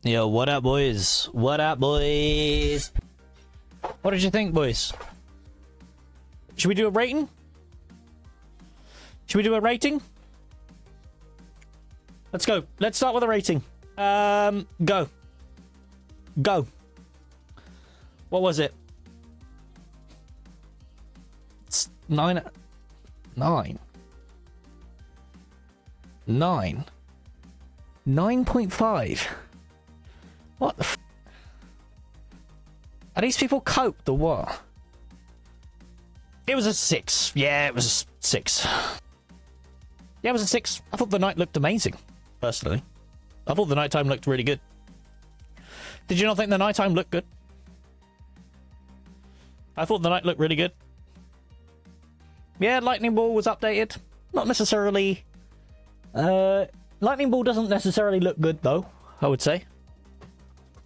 Yo, what up, boys? What up, boys? What did you think, boys? Should we do a rating? Should we do a rating? Let's go. Let's start with a rating. Go. Go. What was it? It's 9. 9.5. What the f? Are these people coped or what? It was a 6. Yeah, it was a 6. Yeah, it was a 6. I thought the night looked amazing, personally. I thought the nighttime looked really good. Did you not think the nighttime looked good? I thought the night looked really good. Yeah, Lightning Ball was updated. Not necessarily... Lightning Ball doesn't necessarily look good, though, I would say.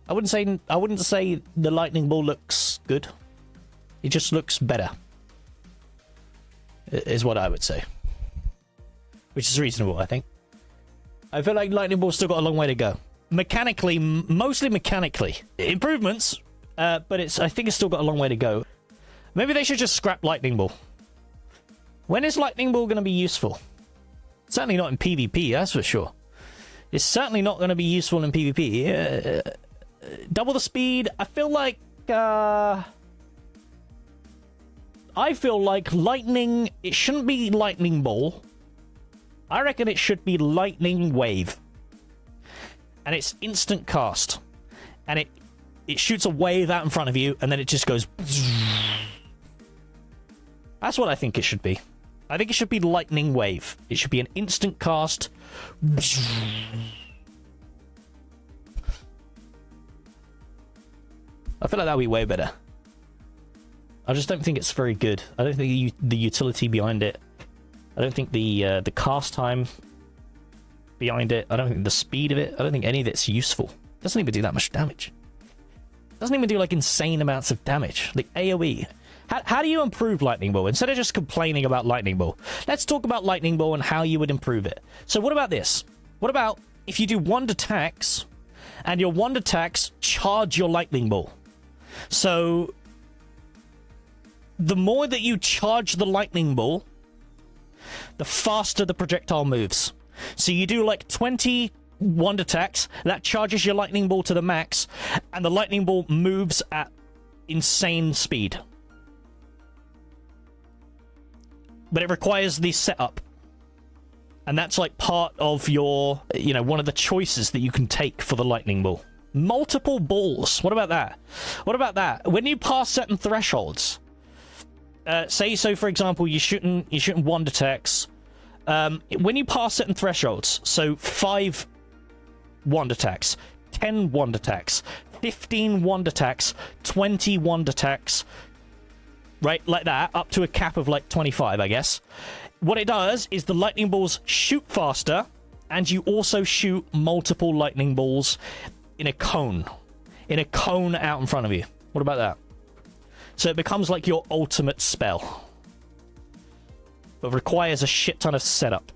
I wouldn't say the Lightning Ball looks good. It just looks better. Is what I would say. Which is reasonable, I think. I feel like Lightning Ball's still got a long way to go. Mechanically, mostly mechanically. Improvements, but I think it's still got a long way to go. Maybe they should just scrap Lightning Ball. When is Lightning Ball going to be useful? Certainly not in PvP, that's for sure. It's certainly not going to be useful in PvP. Double the speed, I feel like lightning, it shouldn't be Lightning Ball. I reckon it should be Lightning Wave. And it's instant cast. And it shoots a wave out in front of you, and then it just goes... That's what I think it should be. I think it should be Lightning Wave. It should be an instant cast. I feel like that would be way better. I just don't think it's very good. I don't think the utility behind it. I don't think the cast time behind it. I don't think the speed of it. I don't think any of it's useful. It doesn't even do that much damage. It doesn't even do like insane amounts of damage. Like AoE. How do you improve Lightning Ball? Instead of just complaining about Lightning Ball, let's talk about Lightning Ball and how you would improve it. So what about this? What about if you do wand attacks, and your wand attacks charge your Lightning Ball? So the more that you charge the Lightning Ball, the faster the projectile moves. So you do like 20 wand attacks, that charges your Lightning Ball to the max, and the Lightning Ball moves at insane speed. But it requires the setup. And that's like part of your, you know, one of the choices that you can take for the Lightning Ball. Multiple balls. What about that? What about that? When you pass certain thresholds, say, so for example, you're shooting wand attacks. When you pass certain thresholds, so 5 wand attacks, 10 wand attacks, 15 wand attacks, 20 wand attacks, right, like that, up to a cap of like 25, I guess. What it does is the lightning balls shoot faster, and you also shoot multiple lightning balls in a cone. In a cone out in front of you. What about that? So it becomes like your ultimate spell. But requires a shit ton of setup.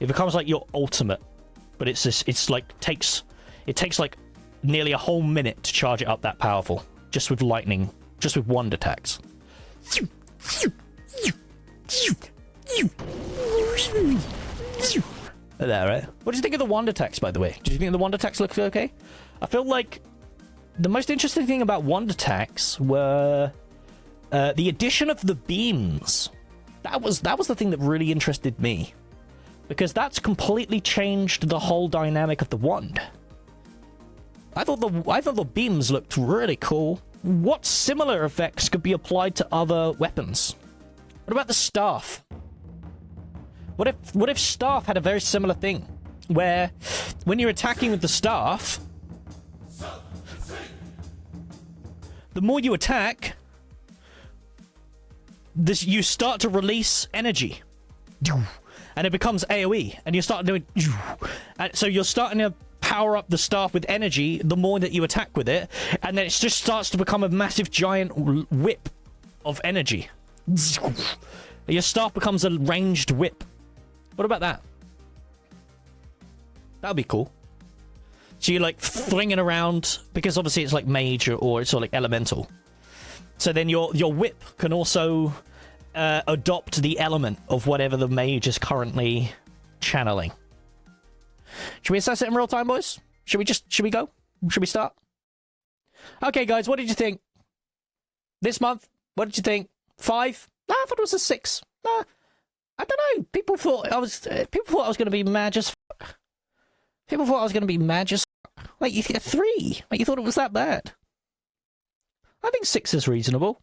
It becomes like your ultimate, but it's this. It's like it takes like nearly a whole minute to charge it up that powerful, just with lightning, just with wand attacks. There, right? What do you think of the wand attacks, by the way? Do you think the wand attacks look okay? I feel like the most interesting thing about wand attacks were the addition of the beams. That was the thing that really interested me, because that's completely changed the whole dynamic of the wand. I thought the beams looked really cool. What similar effects could be applied to other weapons? What about the staff? What if staff had a very similar thing, where when you're attacking with the staff, the more you attack, you start to release energy, and it becomes AoE, and you start doing, and so you're starting to power up the staff with energy the more that you attack with it, and then it just starts to become a massive giant whip of energy. Your staff becomes a ranged whip. What about that? That'd be cool. So you're like flinging around, because obviously it's like mage or it's sort of like elemental. So then your whip can also adopt the element of whatever the mage is currently channeling. Should we assess it in real time, boys? Should we go? Should we start? Okay, guys, what did you think? This month, what did you think? 5? Nah, I thought it was a 6. Nah, I don't know. People thought I was going to be mad as fuck. People thought I was going to be mad as fuck. Like, you think 3? Like, you thought it was that bad? I think 6 is reasonable.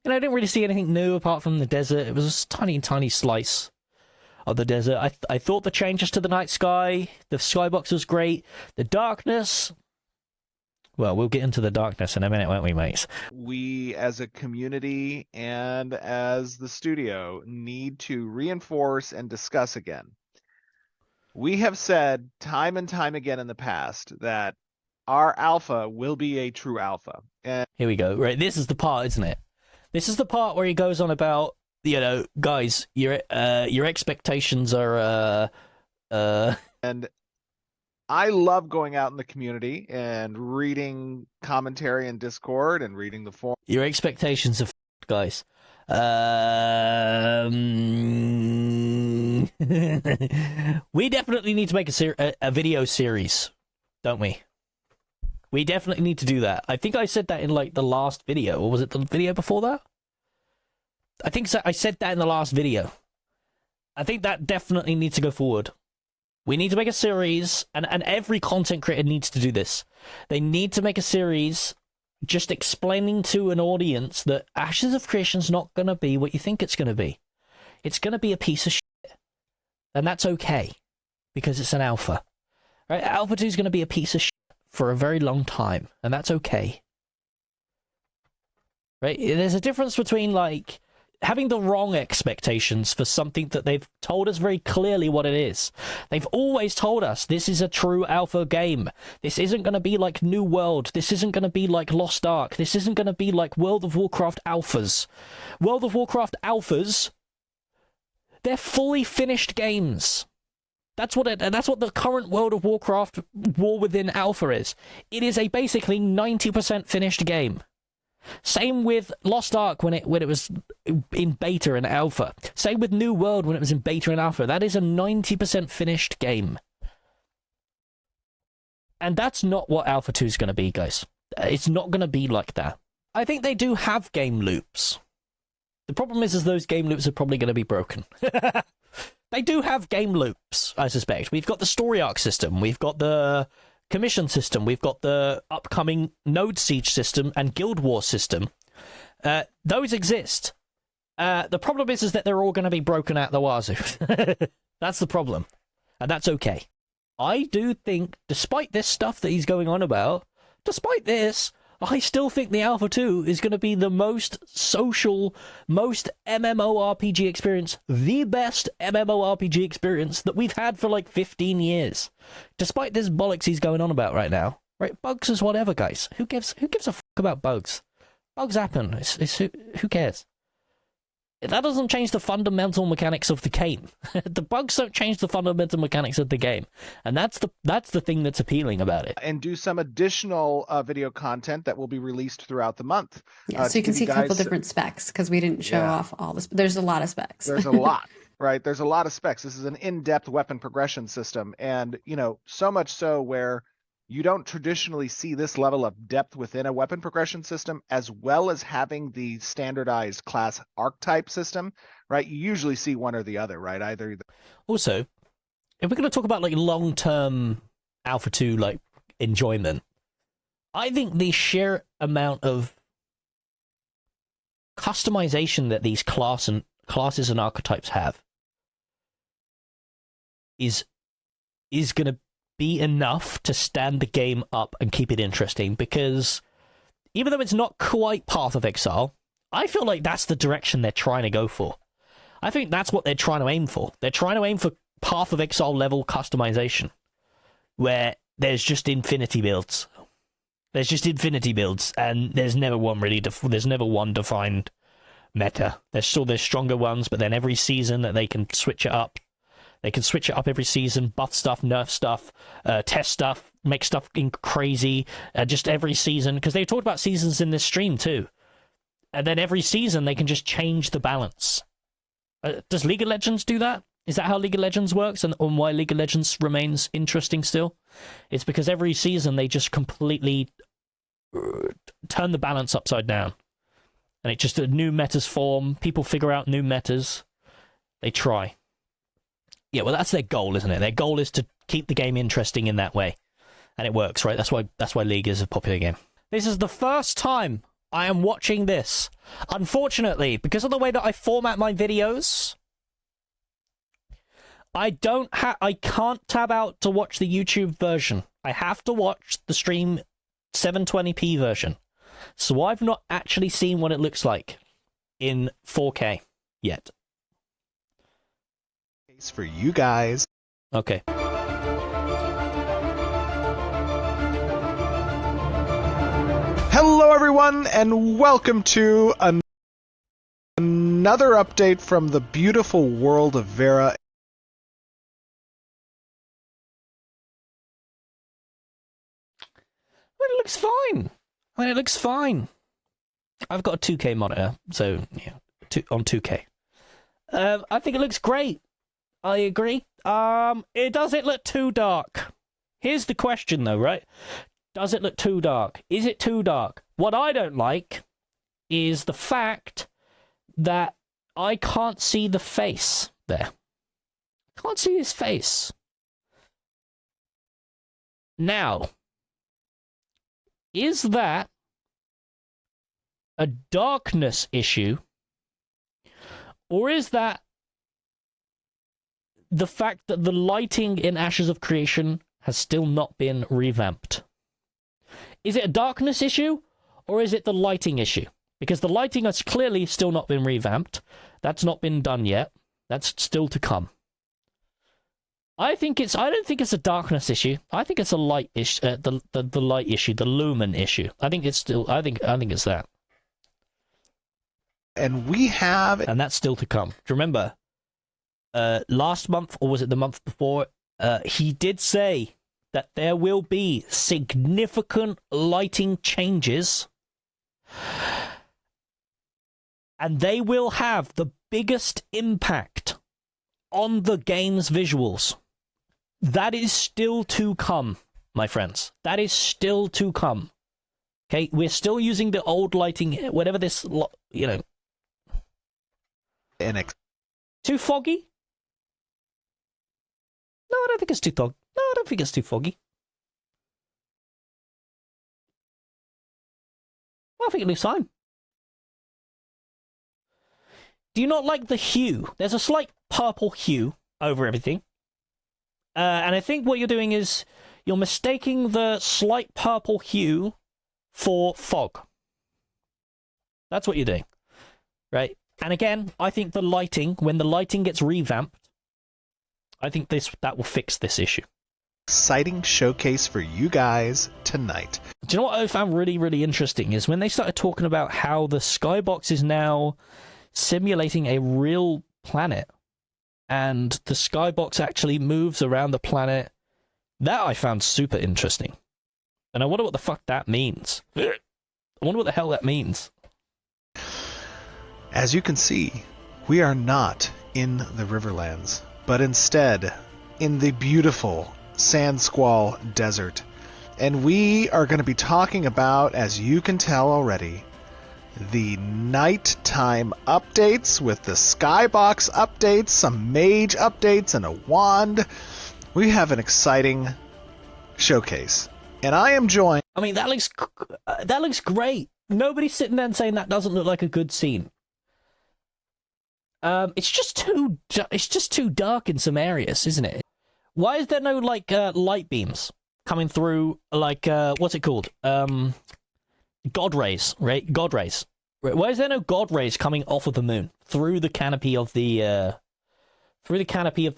You know, I didn't really see anything new apart from the desert. It was a tiny, tiny slice of the desert. I thought the changes to the night sky, the skybox was great. The darkness... Well, we'll get into the darkness in a minute, won't we, mates? We, as a community and as the studio, need to reinforce and discuss again. We have said time and time again in the past that our alpha will be a true alpha. And here we go. Right, this is the part, isn't it? This is the part where he goes on about, you know, guys, your expectations are and I love going out in the community and reading commentary in Discord and reading the forum. Your expectations are guys. We definitely need to make a video series, don't we? We definitely need to do that. I think I said that in like the last video, or was it the video before that? I think so. I said that in the last video. I think that definitely needs to go forward. We need to make a series, and every content creator needs to do this. They need to make a series just explaining to an audience that Ashes of Creation's not going to be what you think it's going to be. It's going to be a piece of shit. And that's okay, because it's an alpha. Right? Alpha 2 is going to be a piece of shit for a very long time, and that's okay. Right? There's a difference between, like, having the wrong expectations for something that they've told us very clearly what it is. They've always told us this is a true alpha game. This isn't going to be like New World. This isn't going to be like Lost Ark. This isn't going to be like World of Warcraft alphas. World of Warcraft alphas, they're fully finished games. That's what the current World of Warcraft War Within alpha is. It is a basically 90% finished game. Same with Lost Ark when it was in beta and alpha. Same with New World when it was in beta and alpha. That is a 90% finished game. And that's not what Alpha 2 is going to be, guys. It's not going to be like that. I think they do have game loops. The problem is those game loops are probably going to be broken. They do have game loops, I suspect. We've got the story arc system. We've got the commission system, we've got the upcoming Node Siege system and Guild Wars system. Those exist. The problem is that they're all going to be broken out the wazoo. That's the problem. And that's okay. I do think, despite this stuff that he's going on about, despite this, I still think the Alpha 2 is going to be the most social, most MMORPG experience, the best MMORPG experience that we've had for like 15 years. Despite this bollocks he's going on about right now. Right, bugs is whatever, guys. Who gives a fuck about bugs? Bugs happen. Who cares? that doesn't change the fundamental mechanics of the game. The bugs don't change the fundamental mechanics of the game, and that's the thing that's appealing about it. And do some additional video content that will be released throughout the month. Yeah, so you can see a couple different specs, because we didn't show off all this. There's a lot of specs. There's a lot, right? There's a lot of specs. This is an in-depth weapon progression system, and so much so where you don't traditionally see this level of depth within a weapon progression system, as well as having the standardized class archetype system, right? You usually see one or the other, right? Either. Also, if we're going to talk about like long-term Alpha 2 like enjoyment, I think the sheer amount of customization that these classes and archetypes have is going to be enough to stand the game up and keep it interesting, because even though it's not quite Path of Exile, I feel like that's the direction they're trying to go for. I think that's what they're trying to aim for. They're trying to aim for Path of Exile level customization, where there's just infinity builds. There's just infinity builds, and there's never one there's never one defined meta. There's stronger ones, but then every season that they can switch it up. They can switch it up every season, buff stuff, nerf stuff, test stuff, make stuff crazy, just every season. Because they talked about seasons in this stream too. And then every season they can just change the balance. Does League of Legends do that? Is that how League of Legends works, and why League of Legends remains interesting still? It's because every season they just completely turn the balance upside down. And it just, new metas form, people figure out new metas, they try. Yeah, well, that's their goal, isn't it? Their goal is to keep the game interesting in that way. And it works, right? That's why League is a popular game. This is the first time I am watching this. Unfortunately, because of the way that I format my videos, I can't tab out to watch the YouTube version. I have to watch the stream 720p version. So I've not actually seen what it looks like in 4K yet. For you guys. Okay. Hello, everyone, and welcome to another update from the beautiful world of Vera. Well, it looks fine. It looks fine. I've got a 2K monitor, so yeah, on 2K. I think it looks great. I agree. Does it look too dark? Here's the question, though, right? Does it look too dark? Is it too dark? What I don't like is the fact that I can't see the face there. Can't see his face. Now, is that a darkness issue, or is that the fact that the lighting in Ashes of Creation has still not been revamped? Is it a darkness issue, or is it the lighting issue? Because the lighting has clearly still not been revamped. That's not been done yet. That's still to come. I don't think it's a darkness issue. I think it's a light issue, the light issue, the lumen issue. I think it's it's that. And that's still to come. Do you remember? Last month, or was it the month before, he did say that there will be significant lighting changes, and they will have the biggest impact on the game's visuals. That is still to come, my friends. That is still to come. Okay, we're still using the old lighting, whatever this, too foggy? No, I don't think it's too foggy. No, I don't think it's too foggy. I think it looks fine. Do you not like the hue? There's a slight purple hue over everything. And I think what you're doing is you're mistaking the slight purple hue for fog. That's what you're doing. Right? And again, I think the lighting, when the lighting gets revamped, I think that will fix this issue. Exciting showcase for you guys tonight. Do you know what I found really, really interesting is when they started talking about how the skybox is now simulating a real planet, and the skybox actually moves around the planet. That I found super interesting. And I wonder what the fuck that means. I wonder what the hell that means. As you can see, we are not in the Riverlands, but instead in the beautiful Sand Squall Desert. And we are going to be talking about, as you can tell already, the nighttime updates with the skybox updates, some mage updates, and a wand. We have an exciting showcase. And I am joined... I mean, that looks great. Nobody's sitting there and saying that doesn't look like a good scene. It's just too dark in some areas, isn't it? Why is there no like light beams coming through? Like what's it called? God rays, right? God rays. Why is there no God rays coming off of the moon through the canopy of the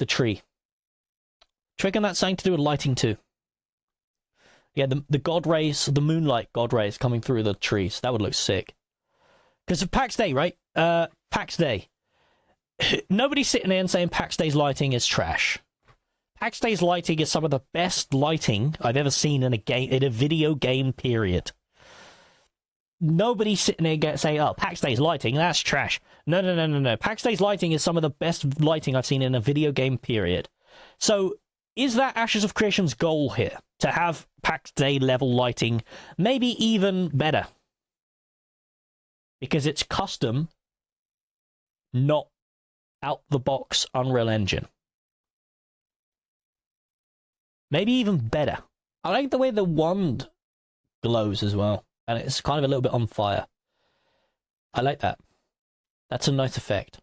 tree? Tricking that something to do with lighting too. Yeah, the God rays, the moonlight God rays coming through the trees. That would look sick. Because of PAX Day, right? PAX Day. Nobody's sitting there and saying PAX Day's lighting is trash. PAX Day's lighting is some of the best lighting I've ever seen in a video game, period. Nobody's sitting there saying, oh, PAX Day's lighting, that's trash. No. PAX Day's lighting is some of the best lighting I've seen in a video game, period. So, is that Ashes of Creation's goal here? To have PAX Day level lighting, maybe even better. Because it's custom, not out-the-box Unreal Engine. Maybe even better. I like the way the wand glows as well. And it's kind of a little bit on fire. I like that. That's a nice effect.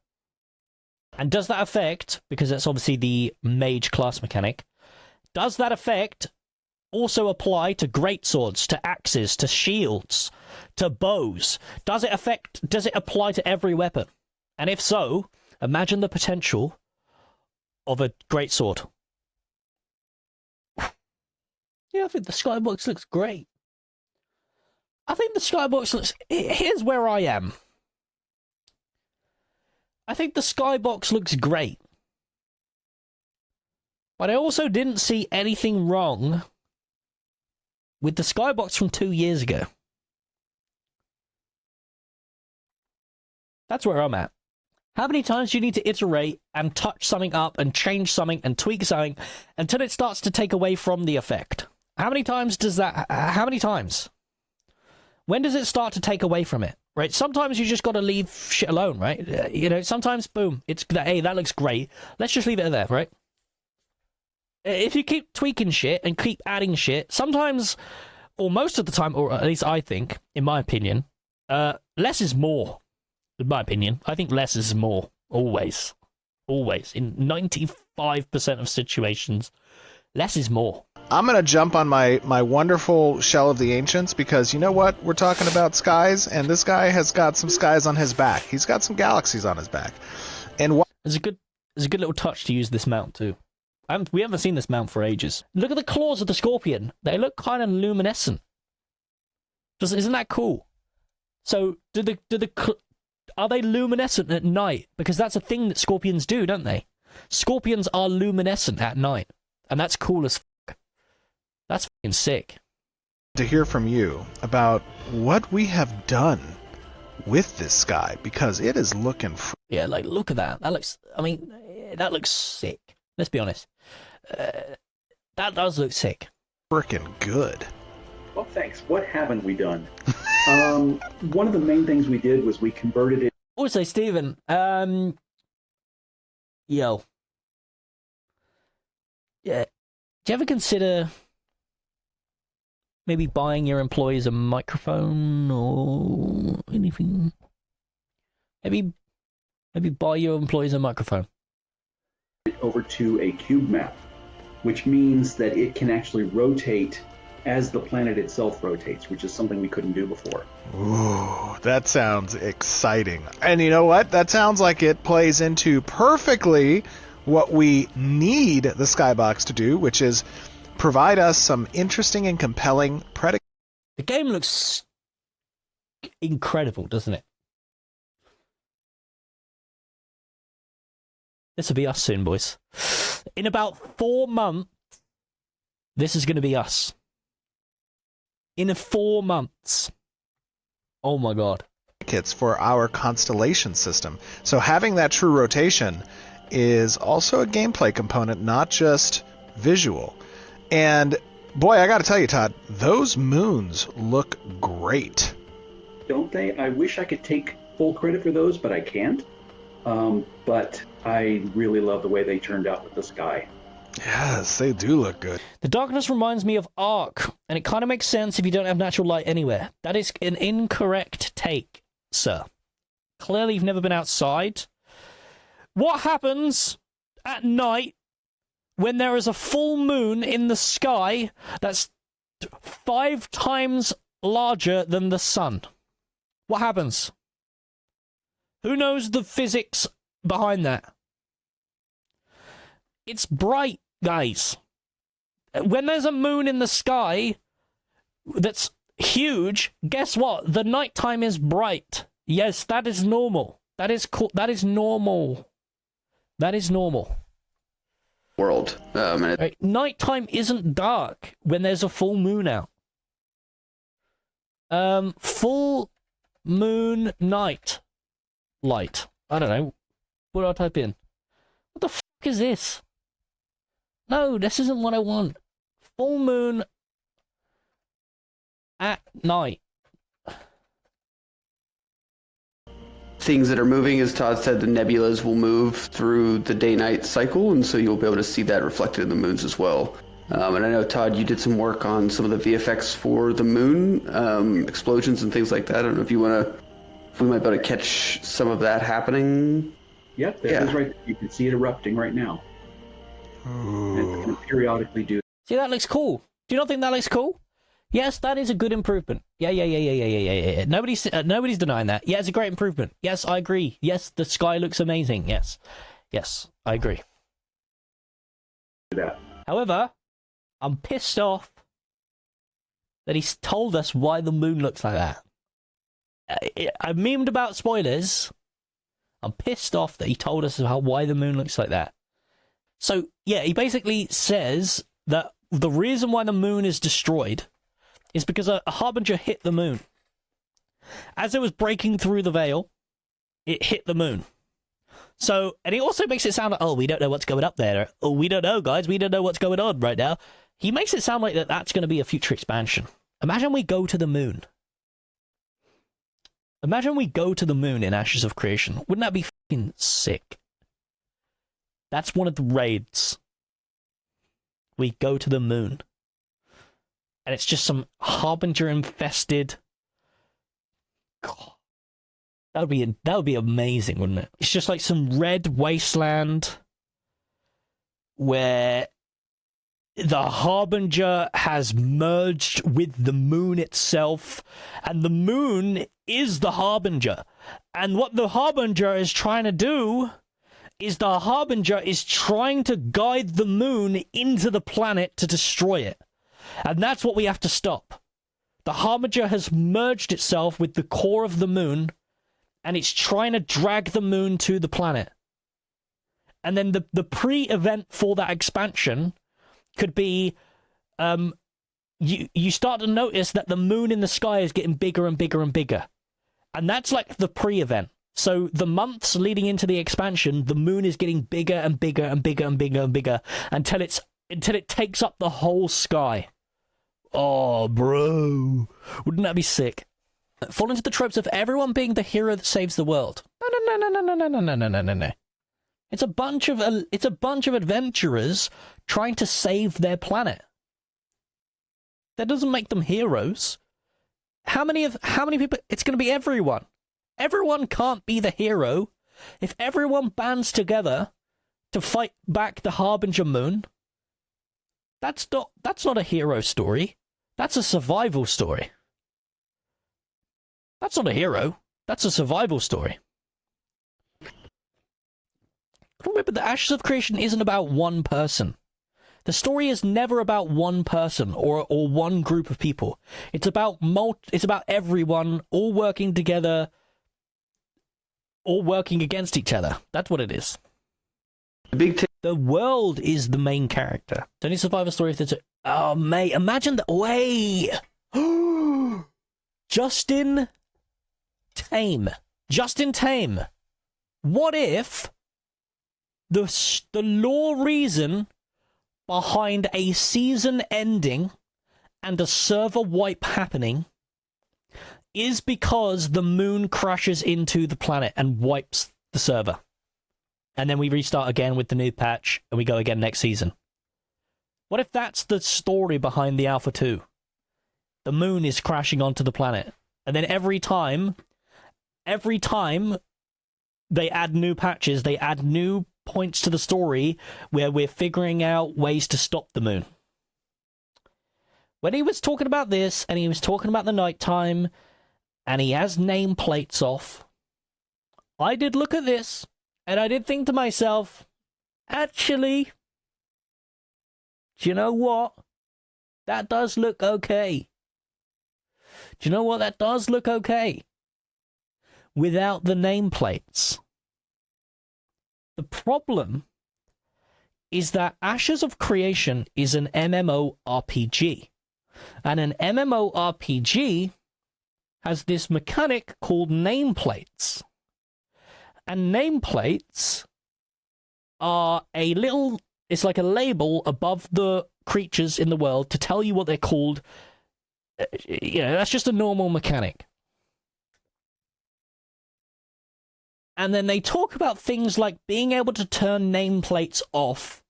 And does that effect, because that's obviously the mage class mechanic, does that effect also apply to greatswords, to axes, to shields, to bows? Does it apply to every weapon? And if so, imagine the potential of a greatsword. Yeah, I think the skybox looks great. I think the skybox looks... Here's where I am. I think the skybox looks great. But I also didn't see anything wrong with the skybox from 2 years ago. That's where I'm at. How many times do you need to iterate and touch something up and change something and tweak something until it starts to take away from the effect? How many times does that... How many times? When does it start to take away from it? Right? Sometimes you just got to leave shit alone, right? You know, sometimes, boom, it's... Hey, that looks great. Let's just leave it there, right? If you keep tweaking shit and keep adding shit, sometimes, or most of the time, or at least I think, in my opinion, less is more. In my opinion, I think less is more. Always. Always. In 95% of situations, less is more. I'm going to jump on my wonderful Shell of the Ancients because you know what? We're talking about skies, and this guy has got some skies on his back. He's got some galaxies on his back. And It's a good little touch to use this mount too. We haven't seen this mount for ages. Look at the claws of the scorpion. They look kind of luminescent. Isn't that cool? So, are they luminescent at night? Because that's a thing that scorpions do, don't they? Scorpions are luminescent at night, and that's cool as fuck. That's fucking sick. To hear from you about what we have done with this sky, because it is looking... Yeah, like, look at that. That looks sick. Let's be honest. That does look sick. Freaking good. Well, thanks. What haven't we done? One of the main things we did was we converted it. Also, Stephen, yo. Yeah. Do you ever consider maybe buying your employees a microphone or anything? Maybe buy your employees a microphone. Over to a cube map, which means that it can actually rotate as the planet itself rotates, which is something we couldn't do before. Ooh, that sounds exciting. And you know what? That sounds like it plays into perfectly what we need the Skybox to do, which is provide us some interesting and compelling predicate. The game looks incredible, doesn't it? This will be us soon, boys. In about 4 months, this is going to be us. In 4 months. Oh my god. Kits for our constellation system. So having that true rotation is also a gameplay component, not just visual. And boy, I gotta tell you, Todd, those moons look great. Don't they? I wish I could take full credit for those, but I can't. But I really love the way they turned out with the sky. Yes, they do look good. The darkness reminds me of Ark, and it kind of makes sense if you don't have natural light anywhere. That is an incorrect take, sir. Clearly you've never been outside. What happens at night when there is a full moon in the sky that's 5 times larger than the sun? What happens? Who knows the physics behind that? It's bright, guys. When there's a moon in the sky that's huge, guess what? The nighttime is bright. Yes, that is normal. That is that is normal. That is normal. World. Right? Nighttime isn't dark when there's a full moon out. Full moon night light. I don't know. What do I type in? What the fuck is this? No, this isn't what I want. Full moon at night. Things that are moving, as Todd said, the nebulas will move through the day-night cycle, and so you'll be able to see that reflected in the moons as well. And I know, Todd, you did some work on some of the VFX for the moon, explosions and things like that. I don't know if you want to, if we might be able to catch some of that happening. Yep, that is right. You can see it erupting right now. And it's going to periodically do. See, that looks cool. Do you not think that looks cool? Yes, that is a good improvement. Yeah. Nobody's denying that. Yeah, it's a great improvement. Yes, I agree. Yes, the sky looks amazing. Yes, I agree. That. However, I'm pissed off that he's told us why the moon looks like that. I memed about spoilers. I'm pissed off that he told us why the moon looks like that. So, yeah, he basically says that the reason why the moon is destroyed is because a harbinger hit the moon. As it was breaking through the veil, it hit the moon. So, and he also makes it sound like, oh, we don't know what's going up there. Oh, we don't know, guys. We don't know what's going on right now. He makes it sound like that's going to be a future expansion. Imagine we go to the moon. Imagine we go to the moon in Ashes of Creation. Wouldn't that be fucking sick? That's one of the raids. We go to the moon. And it's just some harbinger-infested... God. That would be amazing, wouldn't it? It's just like some red wasteland where the harbinger has merged with the moon itself, and the moon is the harbinger. And what the harbinger is trying to do is the harbinger is trying to guide the moon into the planet to destroy it. And that's what we have to stop. The harbinger has merged itself with the core of the moon, and it's trying to drag the moon to the planet. And then the pre-event for that expansion could be you start to notice that the moon in the sky is getting bigger and bigger and bigger. And that's like the pre-event. So the months leading into the expansion, the moon is getting bigger and bigger and bigger and bigger and bigger until it takes up the whole sky. Oh, bro. Wouldn't that be sick? Fall into the tropes of everyone being the hero that saves the world. No. It's a bunch of adventurers trying to save their planet. That doesn't make them heroes. How many people? It's going to be everyone. Everyone can't be the hero. If everyone bands together to fight back the Harbinger Moon, that's not a hero story. That's a survival story. That's not a hero. That's a survival story. Remember, the Ashes of Creation isn't about one person. The story is never about one person or one group of people. It's about everyone all working together, all working against each other. That's what it is. The big The world is the main character. It's only Survivor Story if there's a... Oh, mate, imagine that... Wait! Justin Tame. Justin Tame. What if the law reason behind a season ending and a server wipe happening is because the moon crashes into the planet and wipes the server? And then we restart again with the new patch, and we go again next season. What if that's the story behind the Alpha 2? The moon is crashing onto the planet. And then every time they add new patches, they add new points to the story where we're figuring out ways to stop the moon. When he was talking about this, and he was talking about the nighttime, and he has nameplates off, I did look at this, and I did think to myself, actually, do you know what? That does look okay. Do you know what? That does look okay. Without the nameplates. The problem is that Ashes of Creation is an MMORPG. And an MMORPG has this mechanic called nameplates. And nameplates are it's like a label above the creatures in the world to tell you what they're called. That's just a normal mechanic. And then they talk about things like being able to turn nameplates off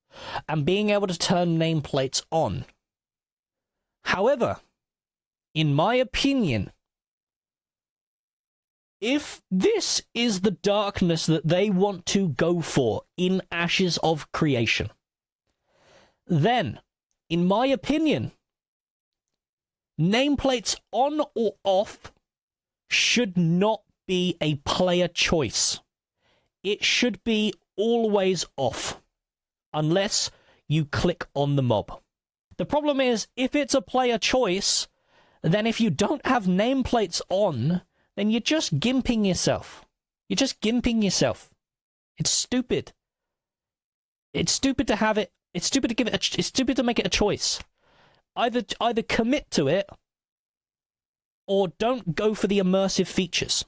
and being able to turn nameplates on. However, in my opinion, if this is the darkness that they want to go for in Ashes of Creation, then, in my opinion, nameplates on or off should not be a player choice. It should be always off, unless you click on the mob. The problem is, if it's a player choice, then if you don't have nameplates on, then you're just gimping yourself. You're just gimping yourself. It's stupid. It's stupid to have it. It's stupid to give it. It's stupid to make it a choice. Either commit to it, or don't go for the immersive features.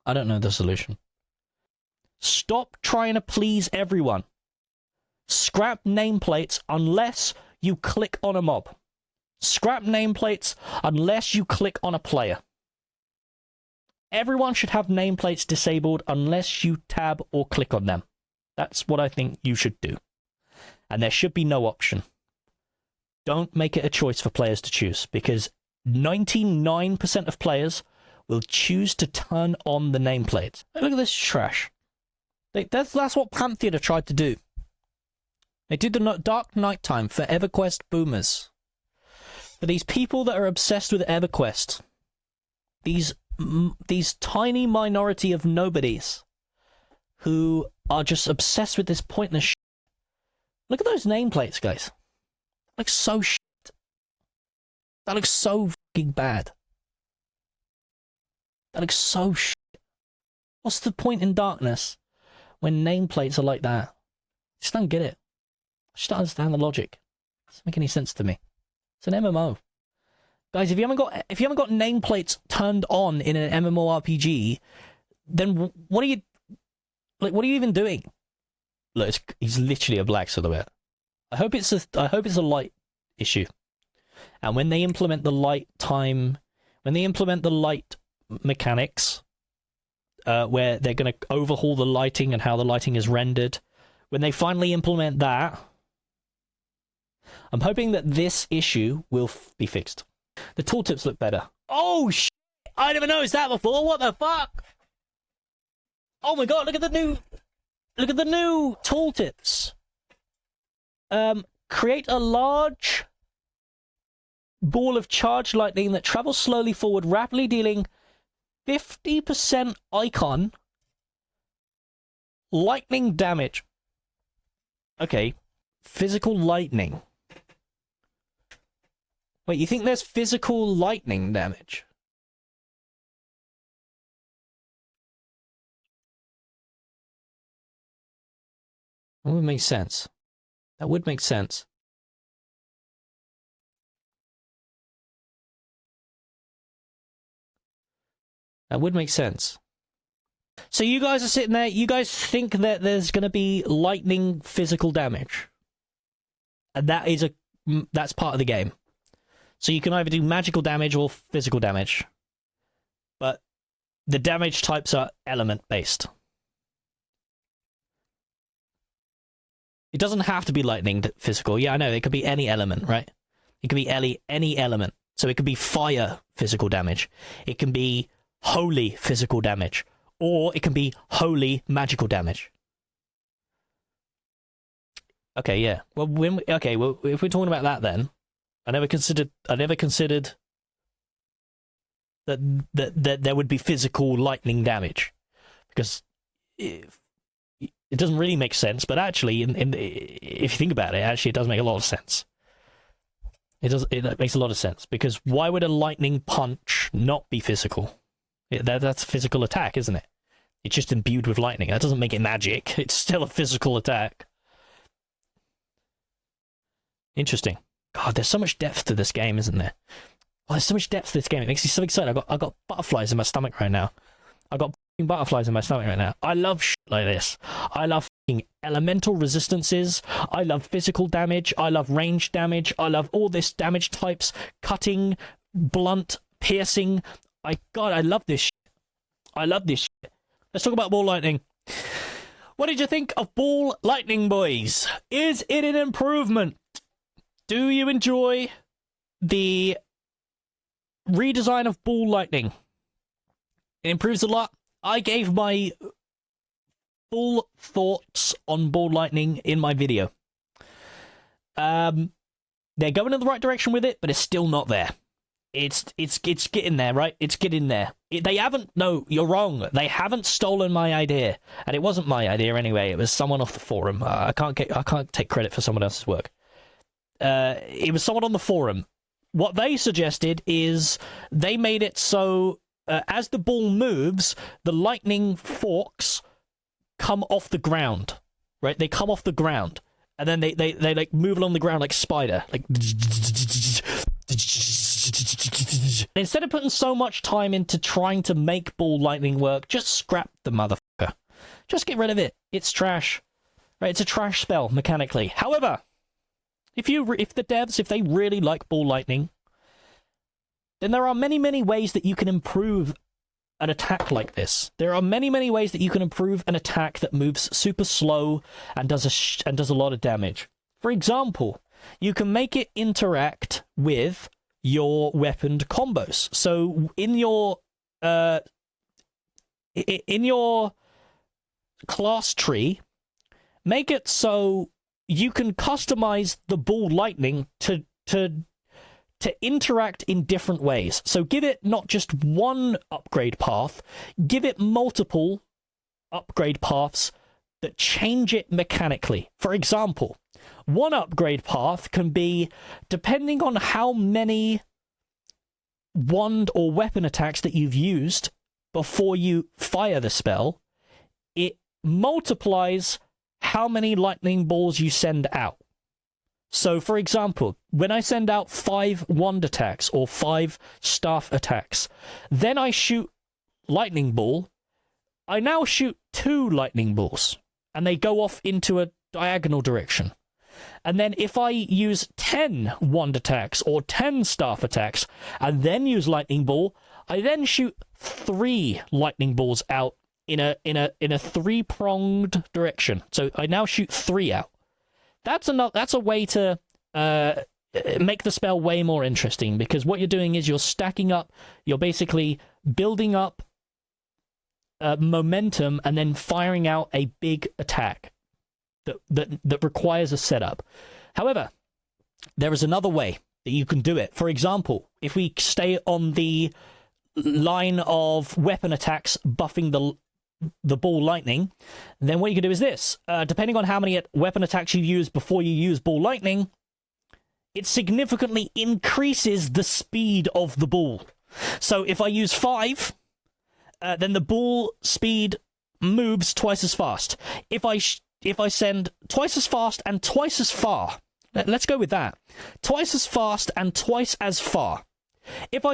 I don't know the solution. Stop trying to please everyone. Scrap nameplates unless you click on a mob. Scrap nameplates unless you click on a player. Everyone should have nameplates disabled unless you tab or click on them. That's what I think you should do. And there should be no option. Don't make it a choice for players to choose, because 99% of players will choose to turn on the nameplate. Look at this trash. That's what Pantheon tried to do. They did the Dark Nighttime for EverQuest boomers. For these people that are obsessed with EverQuest. These tiny minority of nobodies who are just obsessed with this pointless shit. Look at those nameplates, guys. That looks so shit. That looks so fucking bad. That looks so shit. What's the point in darkness when nameplates are like that? I just don't get it. I just don't understand the logic. It doesn't make any sense to me. It's an MMO. Guys, if you haven't got nameplates turned on in an MMORPG, then what are you even doing? Look, he's literally a black silhouette. I hope it's a light issue. And when they implement the light mechanics, where they're going to overhaul the lighting and how the lighting is rendered, when they finally implement that, I'm hoping that this issue will be fixed. The tooltips look better. Oh shit! I never noticed that before. What the fuck? Oh my god! Look at the new tooltips. Create a large ball of charged lightning that travels slowly forward, rapidly dealing 50% icon lightning damage. Okay, physical lightning. Wait, you think there's physical lightning damage? That would make sense. That would make sense. That would make sense. So you guys are sitting there, you guys think that there's going to be lightning physical damage. And that's part of the game. So you can either do magical damage or physical damage. But the damage types are element based. It doesn't have to be lightning physical. Yeah, I know, it could be any element, right? It could be any element. So it could be fire physical damage. It can be holy physical damage. Or it can be holy magical damage. Okay, yeah. Well, if we're talking about that, then I never considered that there would be physical lightning damage, because it doesn't really make sense. But actually, if you think about it, actually, it does make a lot of sense. It makes a lot of sense, because why would a lightning punch not be physical? That's a physical attack, isn't it? It's just imbued with lightning. That doesn't make it magic. It's still a physical attack. Interesting. God, there's so much depth to this game, isn't there? Oh, there's so much depth to this game. It makes me so excited. I got butterflies in my stomach right now. I got butterflies in my stomach right now. I love shit like this. I love elemental resistances. I love physical damage. I love range damage. I love all this damage types. Cutting, blunt, piercing. I love this shit. I love this shit. Let's talk about ball lightning. What did you think of ball lightning, boys? Is it an improvement? Do you enjoy the redesign of ball lightning? It improves a lot. I gave my full thoughts on ball lightning in my video. They're going in the right direction with it, but it's still not there. It's getting there, right? It's getting there. No, you're wrong. They haven't stolen my idea, and it wasn't my idea anyway. It was someone off the forum. I can't take credit for someone else's work. It was someone on the forum. What they suggested is they made it so as the ball moves, the lightning forks come off the ground, right? They come off the ground, and then they like move along the ground like spider, like. Instead of putting so much time into trying to make ball lightning work, just scrap the motherfucker. Just get rid of it. It's trash. Right? It's a trash spell mechanically. However, if the devs, if they really like ball lightning, then there are many, many ways that you can improve an attack like this. There are many, many ways that you can improve an attack that moves super slow and does a lot of damage. For example, you can make it interact with your weaponed combos. So in your class tree, make it so you can customize the ball lightning to interact in different ways. So give it not just one upgrade path, give it multiple upgrade paths that change it mechanically. For example, one upgrade path can be, depending on how many wand or weapon attacks that you've used before you fire the spell, it multiplies how many lightning balls you send out. So, for example, when I send out 5 wand attacks or 5 staff attacks, then I shoot lightning ball, I now shoot 2 lightning balls, and they go off into a diagonal direction. And then if I use 10 wand attacks or 10 staff attacks and then use lightning ball, I then shoot 3 lightning balls out in a 3-pronged direction. So I now shoot 3 out. That's a way to make the spell way more interesting, because what you're doing is you're stacking up, you're basically building up momentum and then firing out a big attack that requires a setup. However, there is another way that you can do it. For example, if we stay on the line of weapon attacks buffing the ball lightning, then what you can do is this. Depending on how many weapon attacks you use before you use ball lightning, it significantly increases the speed of the ball. So if I use 5, then the ball speed moves twice as fast. If I if I send twice as fast and twice as far, let's go with that. Twice as fast and twice as far. If I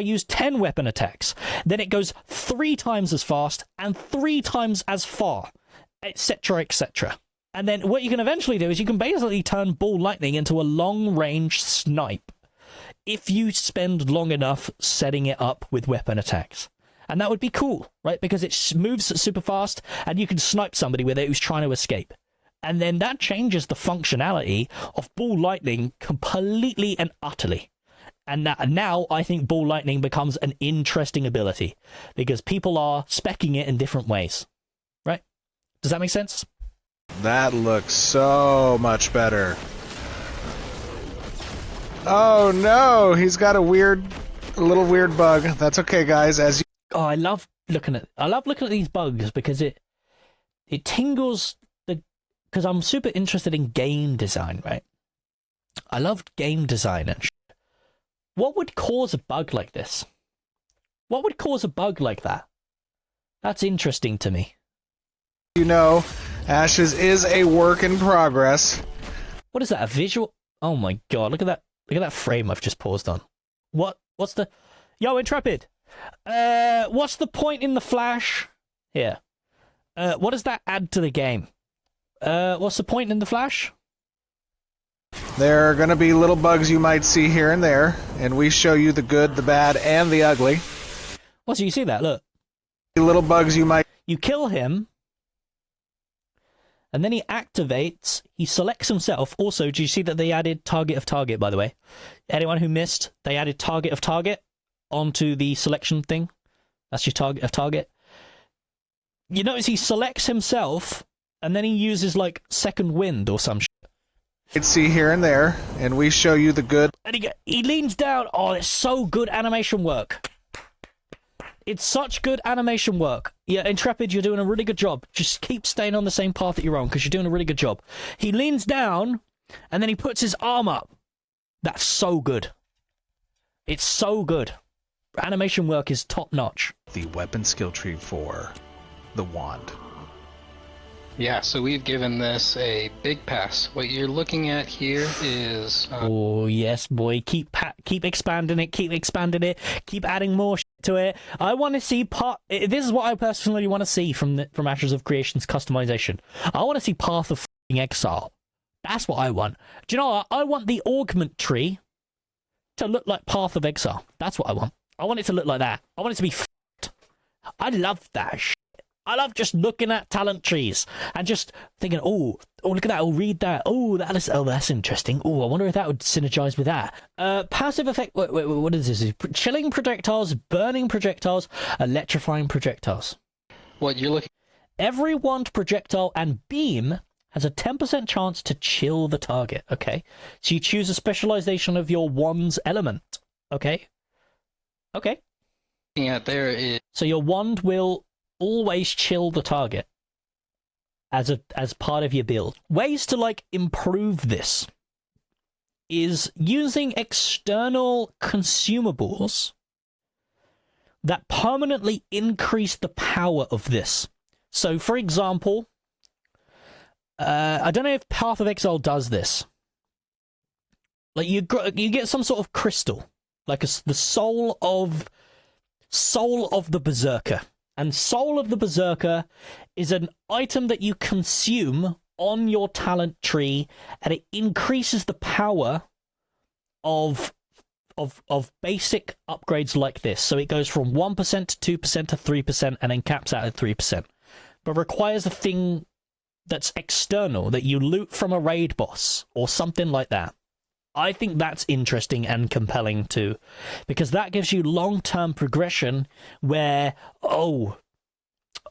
use 10 weapon attacks, then it goes 3 times as fast and 3 times as far, etc., etc. And then what you can eventually do is you can basically turn ball lightning into a long-range snipe if you spend long enough setting it up with weapon attacks. And that would be cool, right? Because it moves super fast and you can snipe somebody with it who's trying to escape. And then that changes the functionality of ball lightning completely and utterly. And now I think ball lightning becomes an interesting ability because people are speccing it in different ways, right? Does that make sense? That looks so much better. Oh no, he's got a little weird bug. That's okay, guys. I love looking at these bugs because it tingles because I'm super interested in game design, right? I love game design and shit. What would cause a bug like this? What would cause a bug like that? That's interesting to me. You know, Ashes is a work in progress. What is that? A visual? Oh my god! Look at that! Look at that frame I've just paused on. What's the? Yo, Intrepid. What's the point in the flash? Here. What does that add to the game? What's the point in the flash? There are going to be little bugs you might see here and there, and we show you the good, the bad, and the ugly. Well, so you see that? Look. Little bugs you might... You kill him, and then he activates, he selects himself. Also, do you see that they added target of target, by the way? Anyone who missed, they added target of target onto the selection thing. That's your target of target. You notice he selects himself, and then he uses, like, second wind or some shit. You can see here and there, and we show you the good. And he leans down. Oh, it's so good animation work. It's such good animation work. Yeah, Intrepid, you're doing a really good job. Just keep staying on the same path that you're on, because you're doing a really good job. He leans down, and then he puts his arm up. That's so good. It's so good. Animation work is top-notch. The weapon skill tree for the wand. Yeah, so we've given this a big pass. What you're looking at here is... oh, yes, boy. Keep expanding it, keep adding more to it. I want to see this is what I personally want to see from Ashes of Creation's customization. I want to see Path of Exile. That's what I want. Do you know what? I want the augment tree to look like Path of Exile. That's what I want. I want it to look like that. I want it to be f***ed. I love that shit. I love just looking at talent trees and just thinking, oh, look at that, I'll read that. Oh, that's interesting. Oh, I wonder if that would synergize with that. Passive effect, wait, what is this? Chilling projectiles, burning projectiles, electrifying projectiles. What you're looking... Every wand, projectile, and beam has a 10% chance to chill the target, okay? So you choose a specialization of your wand's element, okay? Okay. At there is... So your wand will always chill the target as part of your build. Ways to like improve this is using external consumables that permanently increase the power of this. So for example, I don't know if Path of Exile does this. Like you get some sort of crystal, like the soul of the Berserker. And Soul of the Berserker is an item that you consume on your talent tree, and it increases the power of basic upgrades like this. So it goes from 1% to 2% to 3%, and then caps out at 3%. But requires a thing that's external, that you loot from a raid boss, or something like that. I think that's interesting and compelling too, because that gives you long-term progression where, oh,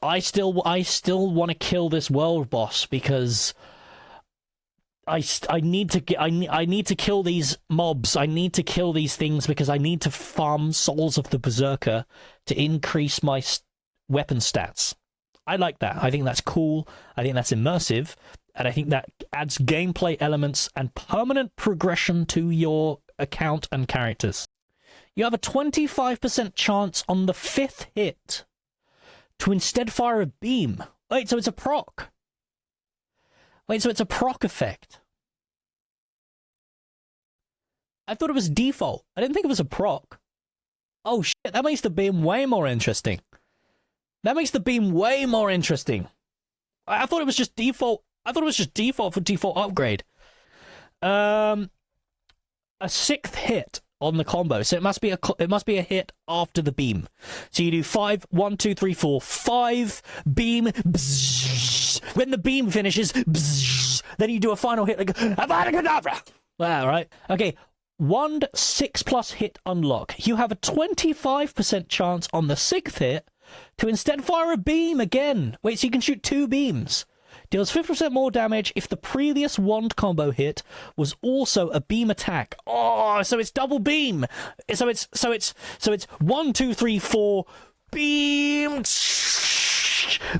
I still want to kill this world boss because I need to kill these mobs. I need to kill these things because I need to farm Souls of the Berserker to increase my weapon stats. I like that. I think that's cool. I think that's immersive. And I think that adds gameplay elements and permanent progression to your account and characters. You have a 25% chance on the 5th hit to instead fire a beam. Wait, so it's a proc. Wait, so it's a proc effect? I thought it was default. I didn't think it was a proc. Oh shit, that makes the beam way more interesting. That makes the beam way more interesting. I thought it was just default. I thought it was just default for default upgrade. A 6th hit on the combo, so it must be a hit after the beam. So you do 5, 1, 2, 3, 4, 5 beam. Bzzz. When the beam finishes, bzzz, then you do a final hit like Avada-Kedavra. Wow, right? Okay. Wand 6+ hit unlock. You have a 25% chance on the 6th hit to instead fire a beam again. Wait, so you can shoot 2 beams. Deals 50% more damage if the previous wand combo hit was also a beam attack. Oh, so it's double beam. So it's 1, 2, 3, 4 beam.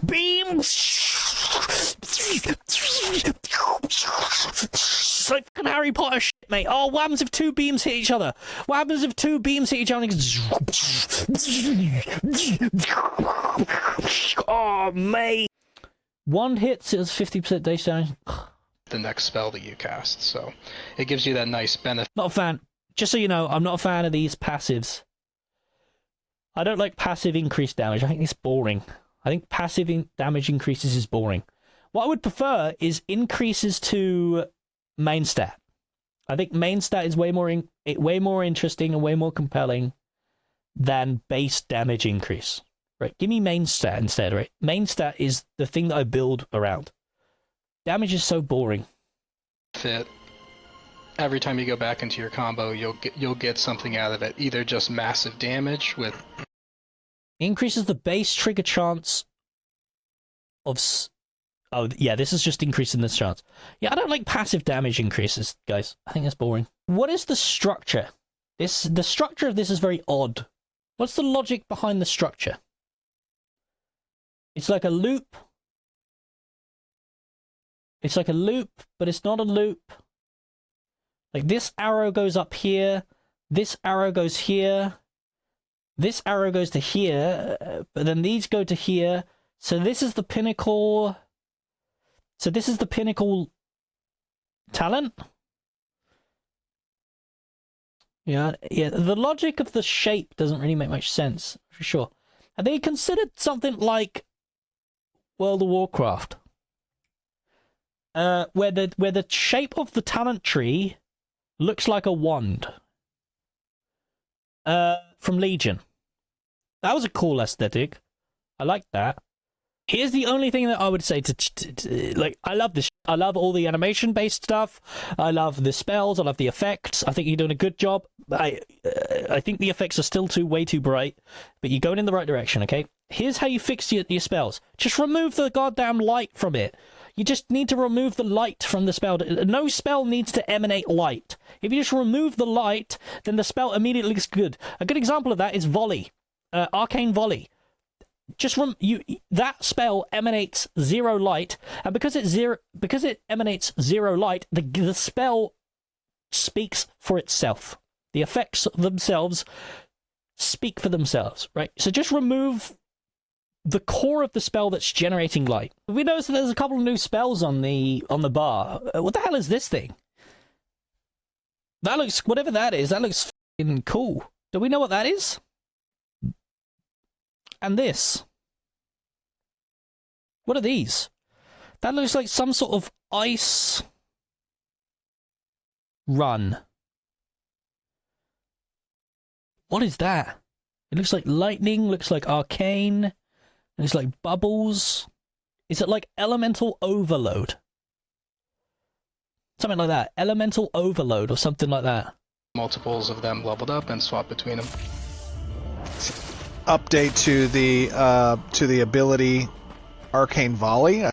Beam. It's like fucking Harry Potter shit, mate. Oh, what happens if 2 beams hit each other? What happens if 2 beams hit each other? Oh, mate. 1 hit is 50% damage damage. The next spell that you cast, so it gives you that nice benefit. Not a fan. Just so you know, I'm not a fan of these passives. I don't like passive increased damage. I think it's boring. I think passive damage increases is boring. What I would prefer is increases to main stat. I think main stat is way more interesting and way more compelling than base damage increase. Right, give me main stat instead, right? Main stat is the thing that I build around. Damage is so boring. Fit. Every time you go back into your combo, you'll get something out of it. Either just massive damage with... Increases the base trigger chance of... Oh, yeah, this is just increasing this chance. Yeah, I don't like passive damage increases, guys. I think that's boring. What is the structure? The structure of this is very odd. What's the logic behind the structure? It's like a loop. It's like a loop, but it's not a loop. Like this arrow goes up here. This arrow goes here. This arrow goes to here. But then these go to here. So this is the pinnacle. So this is the pinnacle talent. Yeah. The logic of the shape doesn't really make much sense, for sure. Have they considered something like World of Warcraft, where the shape of the talent tree looks like a wand? From Legion. That was a cool aesthetic. I like that. Here's the only thing that I would say like, I love this. I love all the animation-based stuff. I love the spells. I love the effects. I think you're doing a good job. I think the effects are still way too bright, but you're going in the right direction, okay? Here's how you fix your spells. Just remove the goddamn light from it. You just need to remove the light from the spell. No spell needs to emanate light. If you just remove the light, then the spell immediately looks good. A good example of that is Volley. Arcane Volley. Just that spell emanates 0 light, and because it emanates 0 light, the spell speaks for itself. The effects themselves speak for themselves, right? So just remove the core of the spell that's generating light. We notice that there's a couple of new spells on the bar. What the hell is this thing? That looks, whatever that is, that looks f***ing cool. Do we know what that is? And this. What are these? That looks like some sort of ice run. What is that? It looks like lightning, looks like arcane, looks like bubbles. Is it like elemental overload? Something like that. Elemental overload or something like that. Multiples of them leveled up and swap between them. Update to the ability Arcane Volley.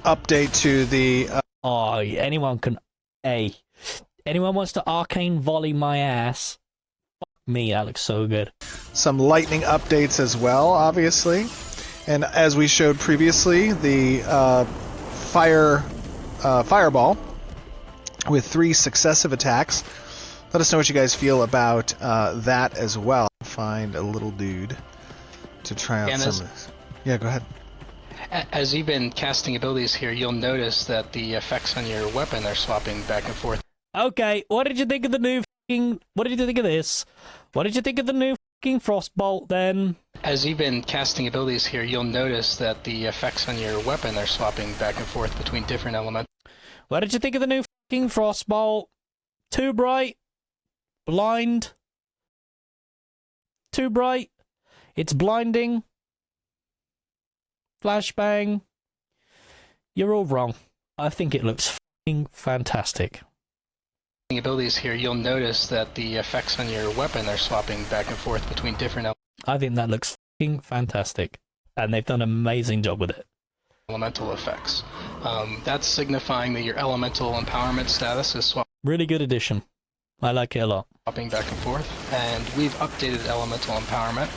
Update to the Oh, anyone can anyone wants to Arcane Volley my ass. Fuck me, that looks so good. Some lightning updates as well, obviously. And as we showed previously, the fireball with 3 successive attacks. Let us know what you guys feel about that as well. find a little dude to try out And some of this. Yeah, go ahead. As you've been casting abilities here, you'll notice that the effects on your weapon are swapping back and forth. Okay, what did you think of the new fucking... What did you think of this? What did you think of the new fucking Frostbolt, then? As you've been casting abilities here, you'll notice that the effects on your weapon are swapping back and forth between different elements. What did you think of the new fucking Frostbolt? Too bright? Blind? Too bright? It's blinding? Flashbang? You're all wrong. I think it looks fucking fantastic. Abilities here, you'll notice that the effects on your weapon are swapping back and forth between different I think that looks fucking fantastic. And they've done an amazing job with it. elemental effects. That's signifying that your elemental empowerment status is Really good addition. I like it a lot. swapping back and forth. And we've updated elemental empowerment.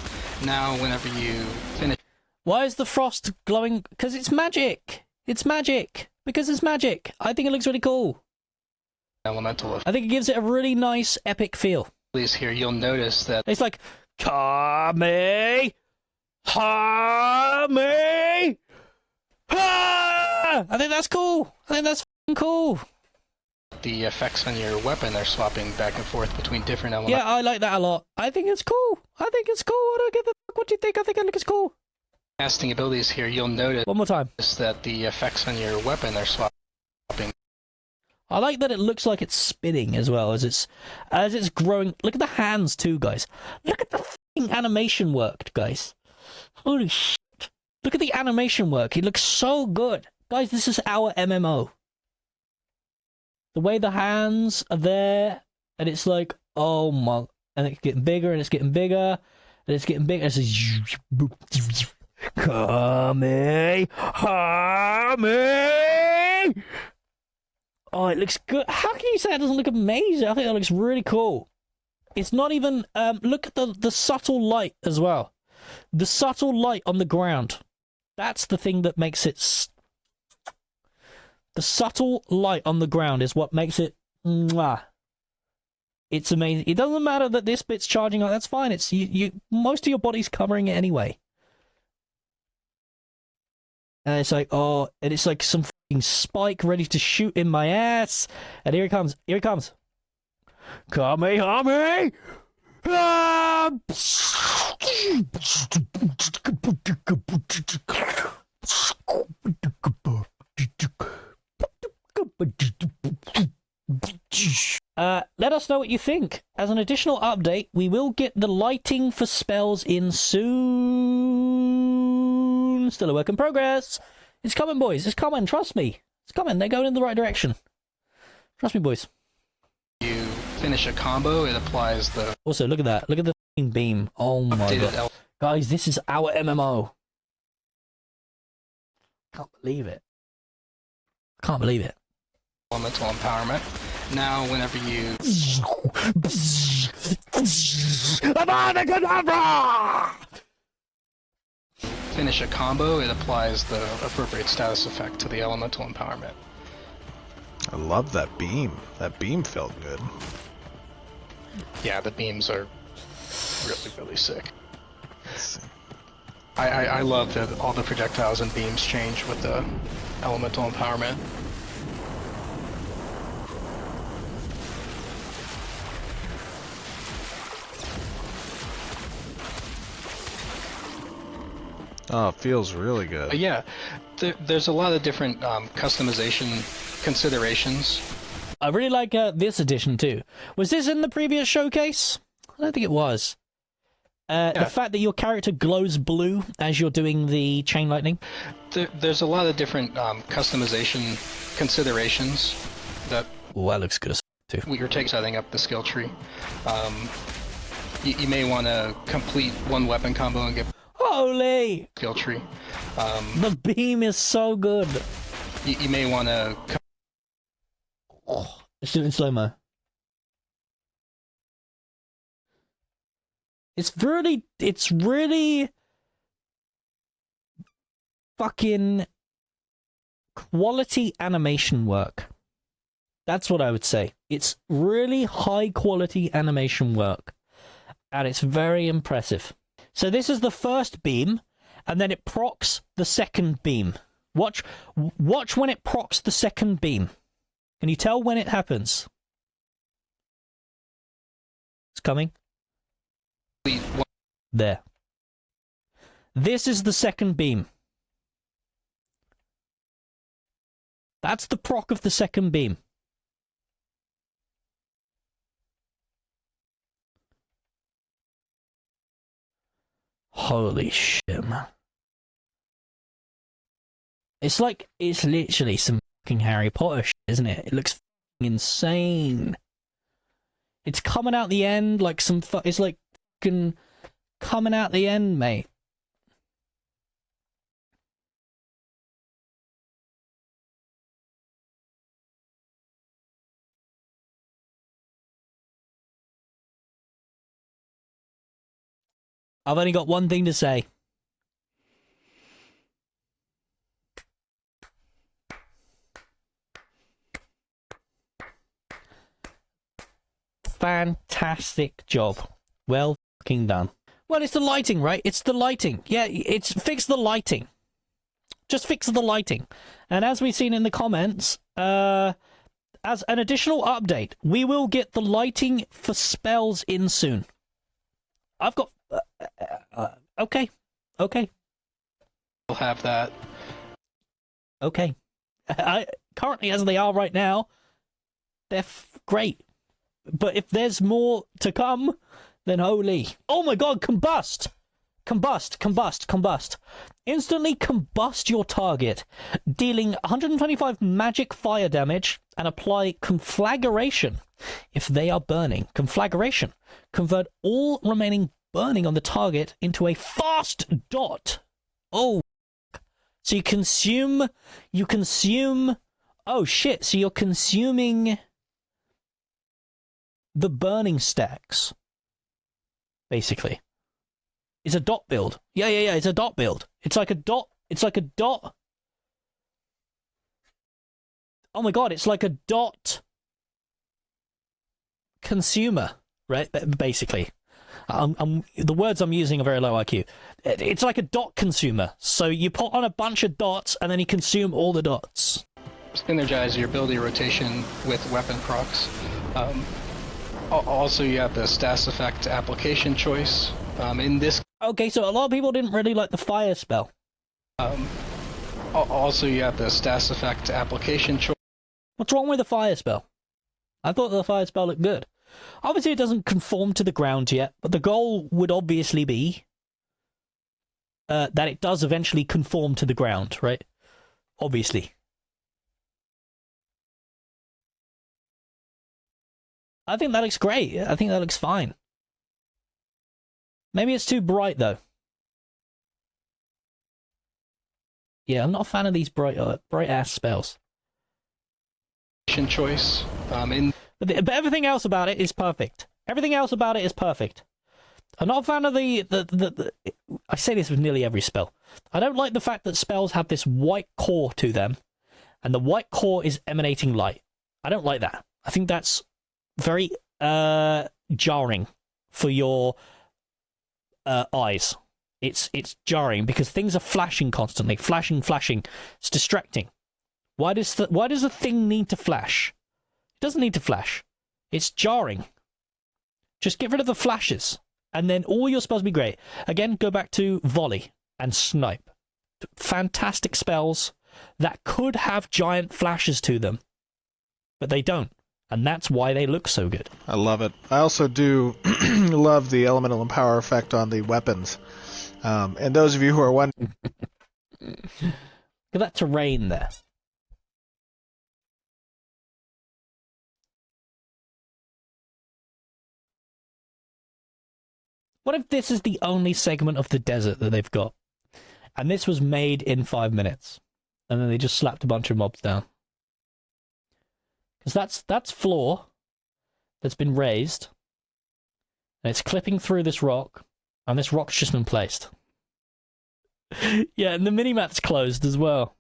Now, whenever you finish Why is the frost glowing? Because it's magic. It's magic. Because it's magic. I think it looks really cool. elemental I think it gives it a really nice, epic feel. abilities here, you'll notice that It's like, Kame! Hame! Ah! I think that's cool. I think that's f***ing cool. the effects on your weapon are swapping back and forth between different elements. Yeah, I like that a lot. I think it's cool. I think it's cool. I don't give a fuck what you think. I think it looks cool. Casting abilities here, you'll notice One more time. that the effects on your weapon are swapping. I like that it looks like it's spinning as well as it's growing. Look at the hands too, guys. Look at the f***ing animation work, guys. Holy shit. Look at the animation work. It looks so good. Guys, this is our MMO. The way the hands are there, and it's like, oh my, and it's getting bigger, and it's getting bigger, and it's getting bigger. It's just, Kame, Hame. Oh, it looks good. How can you say it doesn't look amazing? I think it looks really cool. It's not even, look at the subtle light as well. The subtle light on the ground. That's the thing that makes it... The subtle light on the ground is what makes it... Mwah. It's amazing. It doesn't matter that this bit's charging. That's fine. It's most of your body's covering it anyway. And it's like, oh, and it's like some fucking spike ready to shoot in my ass. And here it comes. Here it comes. Kamehame! Ah! Let us know what you think. As an additional update, we will get the lighting for spells in soon. Still a work in progress. It's coming, boys. It's coming. Trust me. It's coming. They're going in the right direction. Trust me, boys. You finish a combo, it applies the Also, look at that. Look at the f***ing beam. Oh my updated god. Guys, this is our MMO. Can't believe it. Can't believe it. elemental empowerment. Now, whenever you finish a combo, it applies the appropriate status effect to the elemental empowerment. I love that beam. That beam felt good. Yeah, the beams are really, really sick. Let's see. I love that all the projectiles and beams change with the elemental empowerment. Oh, it feels really good. But yeah, there's a lot of different customization considerations. I really like this edition too. Was this in the previous showcase? I don't think it was. The fact that your character glows blue as you're doing the chain lightning. There's a lot of different customization considerations that Oh, that looks good as too. you're setting up the skill tree. You may want to complete one weapon combo and get Holy! skill tree. The beam is so good. You may want to. Oh, let's do it in slow-mo. It's really fucking quality animation work. That's what I would say. It's really high quality animation work. And it's very impressive. So this is the first beam, and then it procs the second beam. Watch when it procs the second beam. Can you tell when it happens? It's coming. There. This is the second beam. That's the proc of the second beam. Holy shit, man. It's literally some fucking Harry Potter shit, isn't it? It looks fucking insane. It's coming out the end like it's like fucking coming out the end, mate. I've only got one thing to say. Fantastic job. Well fucking done. Well, it's the lighting, right? It's the lighting. Yeah, fix the lighting. Just fix the lighting. And as we've seen in the comments, as an additional update, we will get the lighting for spells in soon. I've got... okay. We'll have that. Okay. Currently, as they are right now, they're great. But if there's more to come, then holy... Oh my god, combust! Combust. Instantly combust your target, dealing 125 magic fire damage, and apply conflagration if they are burning. Conflagration. Convert all remaining burning on the target into a fast dot. Oh. So you consume... Oh shit, so you're consuming the burning stacks, basically. It's a dot build. Yeah, it's a dot build. It's like a dot. Oh my god, it's like a dot consumer, right? Basically. The words I'm using are very low IQ. It's like a dot consumer. So you put on a bunch of dots, and then you consume all the dots. Synergize your ability rotation with weapon procs. Also, you have the status effect application choice. In this... Okay, so a lot of people didn't really like the fire spell. Also, you have the status effect application choice. What's wrong with the fire spell? I thought the fire spell looked good. Obviously, it doesn't conform to the ground yet, but the goal would obviously be that it does eventually conform to the ground, right? Obviously. I think that looks great. I think that looks fine. Maybe it's too bright, though. Yeah, I'm not a fan of these bright-ass spells. Choice. But everything else about it is perfect. Everything else about it is perfect. I'm not a fan of the I say this with nearly every spell. I don't like the fact that spells have this white core to them, and the white core is emanating light. I don't like that. I think that's very jarring for your eyes. It's jarring because things are flashing constantly. Flashing. It's distracting. Why does a thing need to flash? It doesn't need to flash. It's jarring. Just get rid of the flashes, and then all your spells will be great. Again, go back to volley and snipe. Fantastic spells that could have giant flashes to them, but they don't. And that's why they look so good. I love it. I also do love the elemental and power effect on the weapons. And those of you who are wondering... Look at that terrain there. What if this is the only segment of the desert that they've got? And this was made in 5 minutes. And then they just slapped a bunch of mobs down. Because that's floor that's been raised, and it's clipping through this rock, and this rock's just been placed. Yeah, and the minimap's closed as well.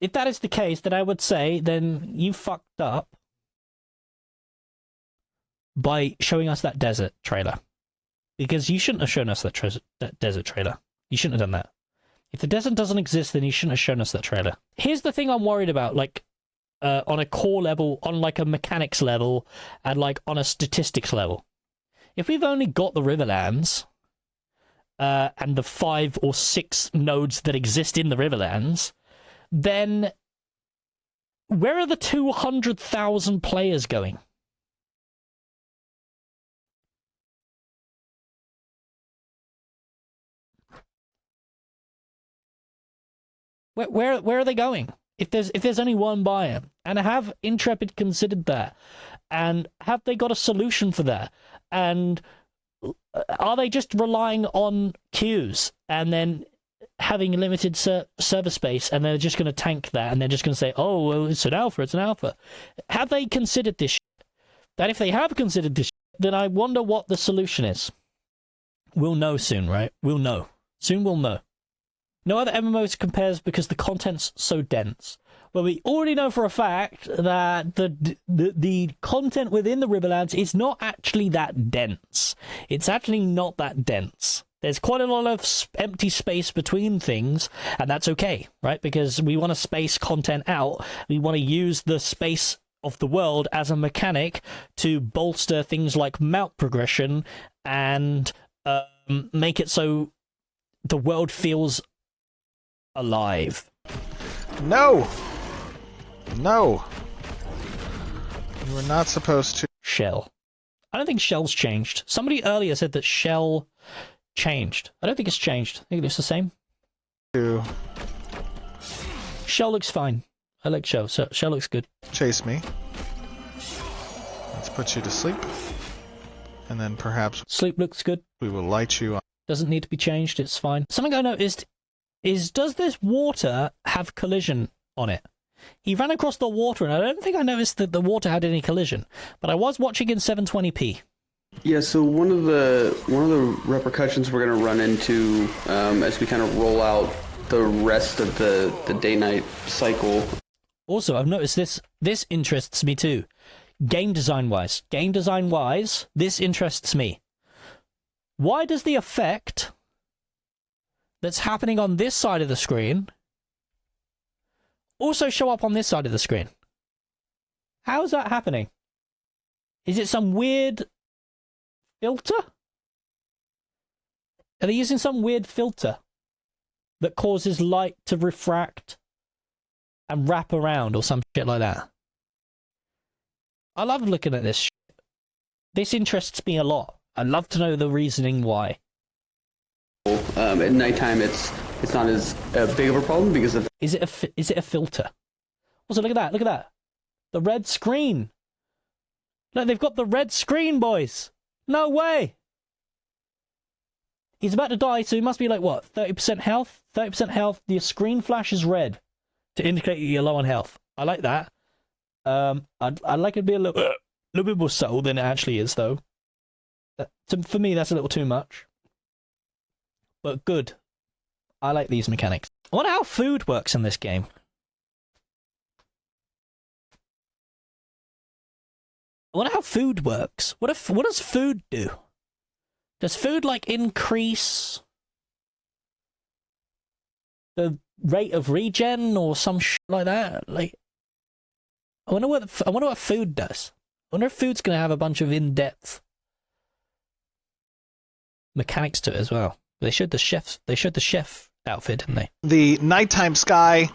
If that is the case, then I would say, then you fucked up by showing us that desert trailer. Because you shouldn't have shown us that desert trailer. You shouldn't have done that. If the desert doesn't exist, then you shouldn't have shown us that trailer. Here's the thing I'm worried about, like, on a core level, on like a mechanics level, and like on a statistics level. If we've only got the Riverlands, and the 5 or 6 nodes that exist in the Riverlands, then where are the 200,000 players going? Where are they going? If there's only one biome, and have Intrepid considered that, and have they got a solution for that, and are they just relying on queues and then having limited server space, and they're just going to tank that, and they're just going to say, oh, well, it's an alpha. Have they considered this shit? That if they have considered this shit, then I wonder what the solution is. We'll know soon, right? We'll know. Soon we'll know. No other MMOs compares because the content's so dense. Well, we already know for a fact that the content within the Riverlands is not actually that dense. It's actually not that dense. There's quite a lot of empty space between things, and that's okay, right? Because we want to space content out. We want to use the space of the world as a mechanic to bolster things like mount progression and make it so the world feels alive. No! No! You were not supposed to. Shell. I don't think Shell's changed. Somebody earlier said that Shell changed. I don't think it's changed. I think it's the same. Shell looks fine. I like Shell. So Shell looks good. Chase me. Let's put you to sleep. And then perhaps Sleep looks good. we will light you up. Doesn't need to be changed. It's fine. Something I noticed is, does this water have collision on it? He ran across the water, and I don't think I noticed that the water had any collision. But I was watching in 720p. Yeah, so one of the repercussions we're going to run into as we kind of roll out the rest of the day-night cycle. Also, I've noticed this interests me too. Game design wise, this interests me. Why does the effect that's happening on this side of the screen also show up on this side of the screen? How is that happening? Is it some weird filter? Are they using some weird filter that causes light to refract and wrap around or some shit like that? I love looking at this shit. This interests me a lot. I'd love to know the reasoning why. At nighttime, it's not as big of a problem because of. Is it a filter? Also, look at that. The red screen. Look, they've got the red screen, boys. No way. He's about to die, so he must be like, what, 30% health? 30% health, the screen flashes red to indicate you're low on health. I like that. I'd like it to be a little bit more subtle than it actually is, though. For me, that's a little too much. But good. I like these mechanics. I wonder how food works in this game. I wonder how food works. What does food do? Does food, like, increase the rate of regen or some shit like that? Like, I wonder what food does. I wonder if food's gonna have a bunch of in-depth mechanics to it as well. They showed the chef outfit, didn't they? The nighttime sky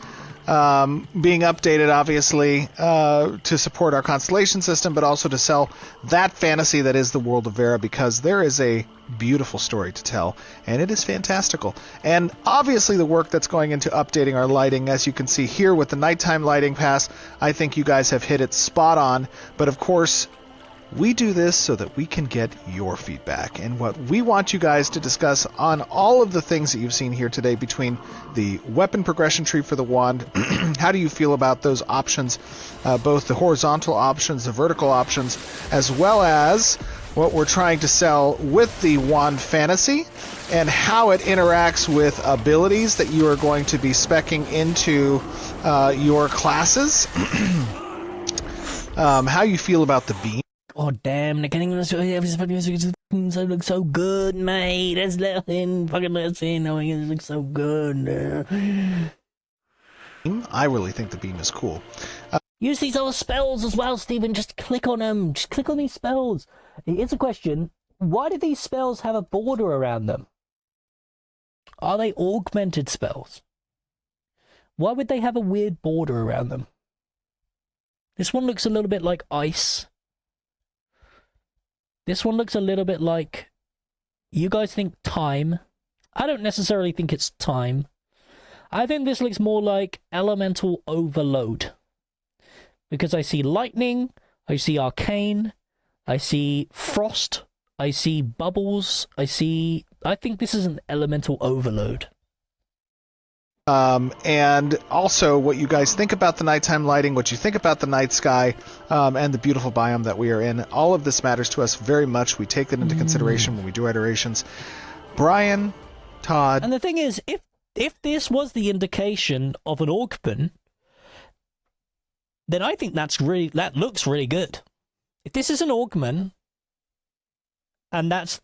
being updated, obviously, to support our constellation system, but also to sell that fantasy that is the world of Vera, because there is a beautiful story to tell, and it is fantastical. And obviously the work that's going into updating our lighting, as you can see here with the nighttime lighting pass, I think you guys have hit it spot on. But of course, we do this so that we can get your feedback, and what we want you guys to discuss on all of the things that you've seen here today, between the weapon progression tree for the wand. How do you feel about those options, both the horizontal options, the vertical options, as well as what we're trying to sell with the wand fantasy, and how it interacts with abilities that you are going to be speccing into your classes. How you feel about the beam. Oh damn! They're getting it looks so good, mate. Let's let in. Fucking let us in. Oh, it looks so good. I really think the beam is cool. Use these other spells as well, Stephen. Just click on them. Just click on these spells. Here's a question. Why do these spells have a border around them? Are they augmented spells? Why would they have a weird border around them? This one looks a little bit like ice. This one looks a little bit like... You guys think time? I don't necessarily think it's time. I think this looks more like elemental overload. Because I see lightning, I see arcane, I see frost, I see bubbles, I think this is an elemental overload. And also what you guys think about the nighttime lighting, what you think about the night sky, and the beautiful biome that we are in. All of this matters to us very much. We take that into consideration when we do iterations. Brian, Todd... And the thing is, if this was the indication of an augment, then I think that looks really good. If this is an augment, and that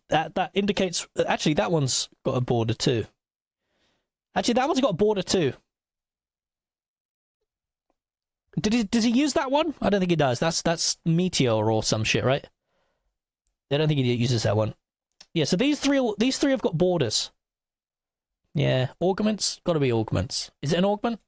indicates... Actually, that one's got a border too. Actually, that one's got a border too. Does he use that one? I don't think he does. That's Meteor or some shit, right? I don't think he uses that one. Yeah, so these three have got borders. Yeah, augments? Gotta be augments. Is it an augment?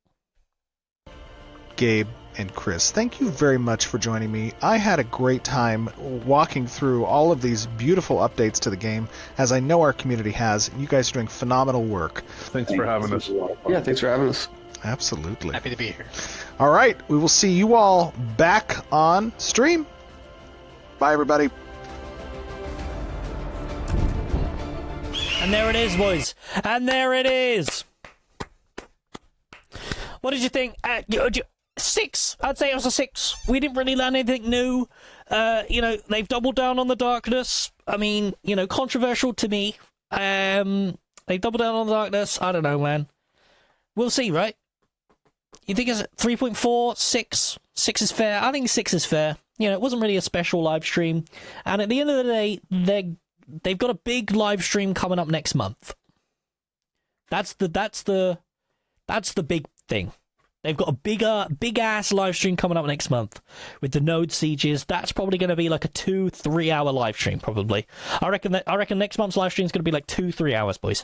Gabe and Chris, thank you very much for joining me. I had a great time walking through all of these beautiful updates to the game, as I know our community has. You guys are doing phenomenal work. Thanks for having us. Yeah, thanks for having us. Absolutely. Happy to be here. All right, we will see you all back on stream. Bye, everybody. And there it is, boys. And there it is. What did you think? 6. I'd say it was a 6. We didn't really learn anything new. They've doubled down on the darkness. I mean, controversial to me. They doubled down on the darkness. I don't know, man. We'll see, right? You think it's 3.4, 6? 6 is fair. I think 6 is fair. It wasn't really a special live stream. And at the end of the day, they've got a big live stream coming up next month. That's the big thing. They've got a big ass live stream coming up next month with the node sieges. That's probably going to be like a 2-3 hour live stream, probably. I reckon next month's live stream is going to be like 2-3 hours, boys.